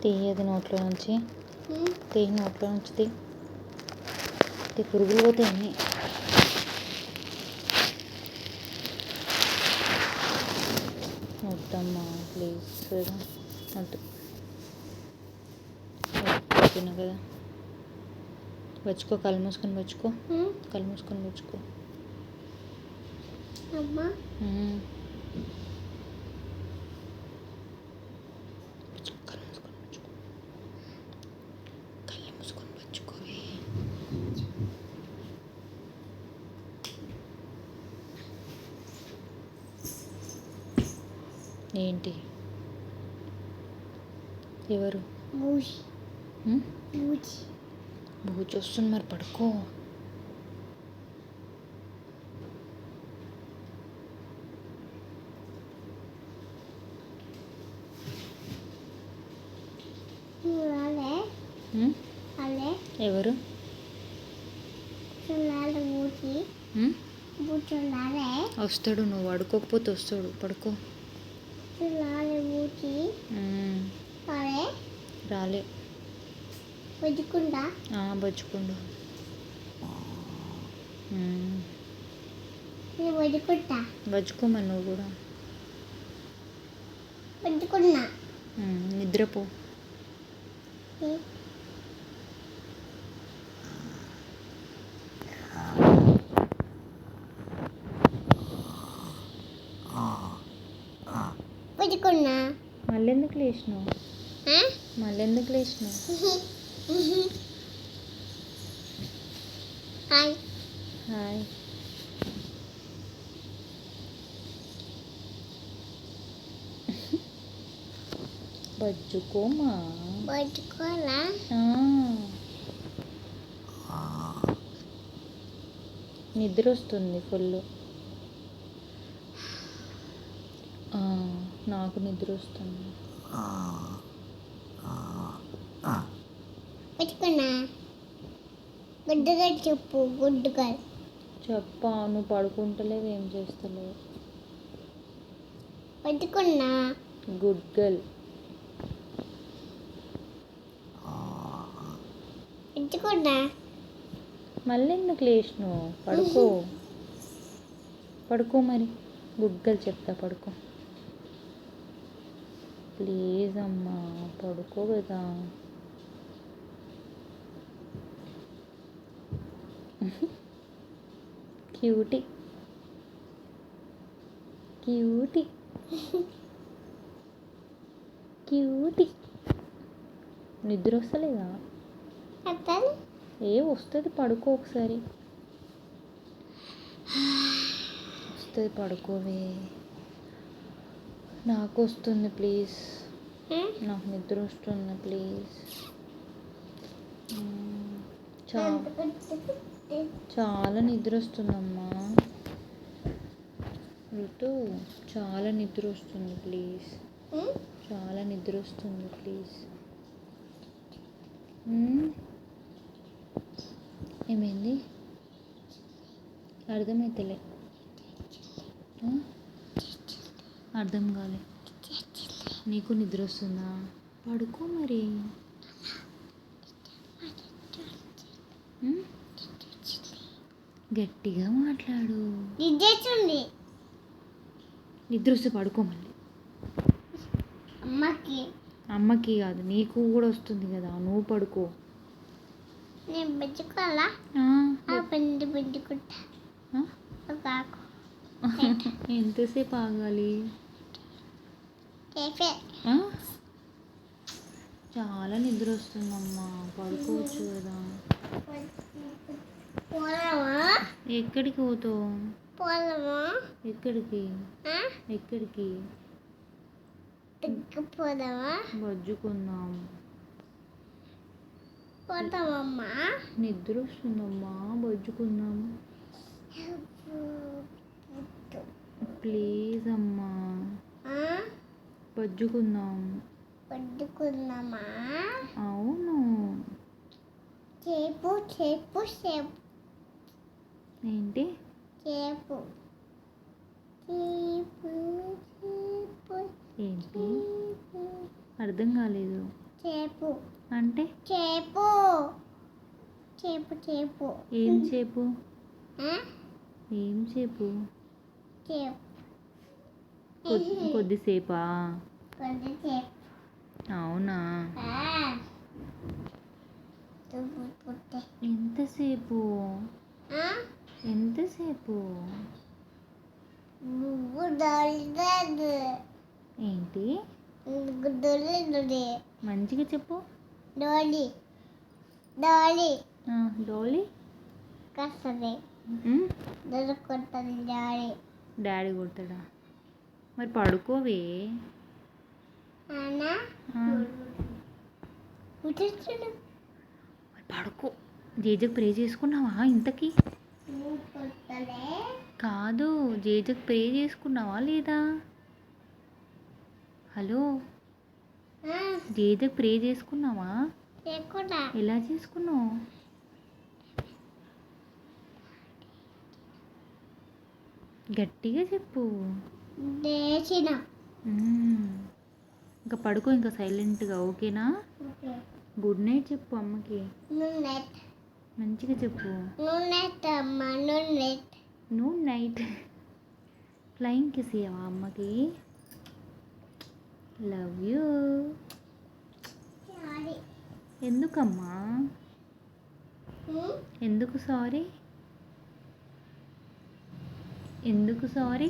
తీయది నోట్లో నుంచి, తీయి నోట్లో నుంచి తీ పురుగులు పోతాయి అన్నీ. వద్దమ్మా ప్లీజ్, వద్దు తిన కదా. వచ్చుకో, కళ్ళు మూసుకొని వచ్చుకో, కళ్ళు మూసుకొని వచ్చుకో. కళ్ళు మూసుకొని వచ్చుకోవే. ఏంటి? ఎవరు? బూచి వస్తుంది, మరి పడుకో. ఎవరు? వస్తాడు, నువ్వు పడుకోకపోతే వస్తాడు. పడుకో. రాలే. బజ్జుకుండు. బజ్జుకోమని నువ్వు కూడా. నిద్రపో. మళ్ళీ ఎందుకు లేచినావు? హాయ్. బజ్జుకోమా. బజ్జుకోలా. నిద్ర వస్తుంది ఫుల్. నాకు నిద్ర వస్తుంది. చెప్పా, నువ్వు పడుకుంటలేవు, ఏం చేస్తలేవు. Good girl. మళ్ళీ ఎందుకు లేచినావు? పడుకో మరి. గుడ్ గర్ల్ చెప్తా, పడుకో ప్లీజ్ అమ్మా, పడుకో కదా. క్యూటీ. నిద్ర వస్తలేదా? వస్తుంది, పడుకో ఒకసారి. వస్తుంది, పడుకోవే. నాకు వస్తుంది ప్లీజ్. నాకు నిద్ర వస్తుంది ప్లీజ్. చాలా నిద్ర వస్తుందమ్మా ఋతు, చాలా నిద్ర వస్తుంది ప్లీజ్. చాలా నిద్ర వస్తుంది ప్లీజ్. ఏమైంది? అర్థమైతలే. అర్థం కాలే. నీకు నిద్ర వస్తుందా? పడుకో మరి. గట్టిగా మాట్లాడు. నిద్ర వస్తే పడుకో మళ్ళీ. అమ్మకి కాదు, నీకు కూడా వస్తుంది కదా, నువ్వు పడుకో. ఎంతసేపు ఆగాలి? చాలా నిద్ర వస్తుందమ్మా, పడుకోవచ్చు కదా. ఎక్కడికి పోతావు? ఎక్కడికి? బజ్జుకుందాం. నిద్ర వస్తుందమ్మా, బజ్జుకుందాం ప్లీజ్ అమ్మా. బజ్జుకుందాం. అవును. ఏంటి? ఏంటి? అర్థం కాలేదు. చేపు అంటే చేపు చేపు చేపు ఏం చేపు? ఆ? ఏం చేపు? చేపు కొద్దిసేపా? కొద్దిసేపు అవునా? పుట్టే ఎంతసేపు? ఎంతసేపు? గుడ్డలేదు ఏంటి? గుడ్డలేదు మంచిగా చెప్పు. డోలి డోలి డోలీ కస్తుంది దొరుకుంటుంది డాడీ. డాడీ కొడతాడా? మరి పడుకోవే. అన్నా కూర్చోడు మరి పడుకో. జేజకు ప్రే చేసుకున్నావా ఇంతకీ? కాదు, జేజకు ప్రే చేసుకున్నావా లేదా? హలో, జేజకు ప్రే చేసుకున్నావా? ఎలా చేసుకున్నావు? గట్టిగా చెప్పు. ఇంకా పడుకో, ఇంకా సైలెంట్గా. ఓకేనా? గుడ్ నైట్ చెప్పు అమ్మకి. మంచిగా చెప్పు. నువ్వు నైట్ ఫ్లయింగ్ కిస్ ఇయ్యవా అమ్మకి? Love you. ఎందుకమ్మా? ఎందుకు సారీ? ఎందుకు సారీ?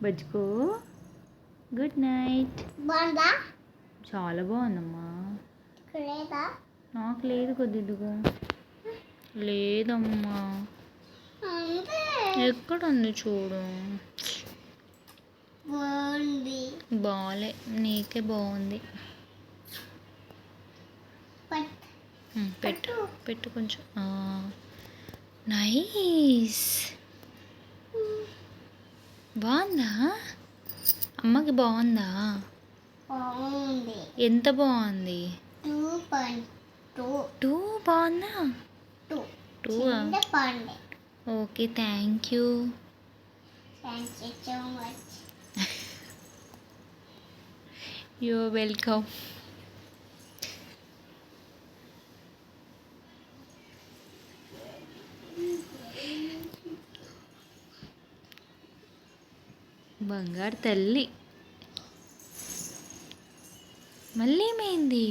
బజ్కో. Good night. బాగుందా? చాలా బాగుందమ్మా. లేదా నాకు లేదు, కొద్దిగా లేదమ్మా. ఎక్కడుంది చూడు. బాగుంది. బాలే, నీకే బాగుంది. పెట్టు పెట్టు కొంచెం. నైస్. బాగుందా? అమ్మకి బాగుందా? బాగుంది. ఎంత బాగుంది? 2 బాగుందా? 2 బాగుంది. Okay, thank you. Thank you so much. You welcome. బంగారు తల్లి. మళ్ళీ ఏమైంది?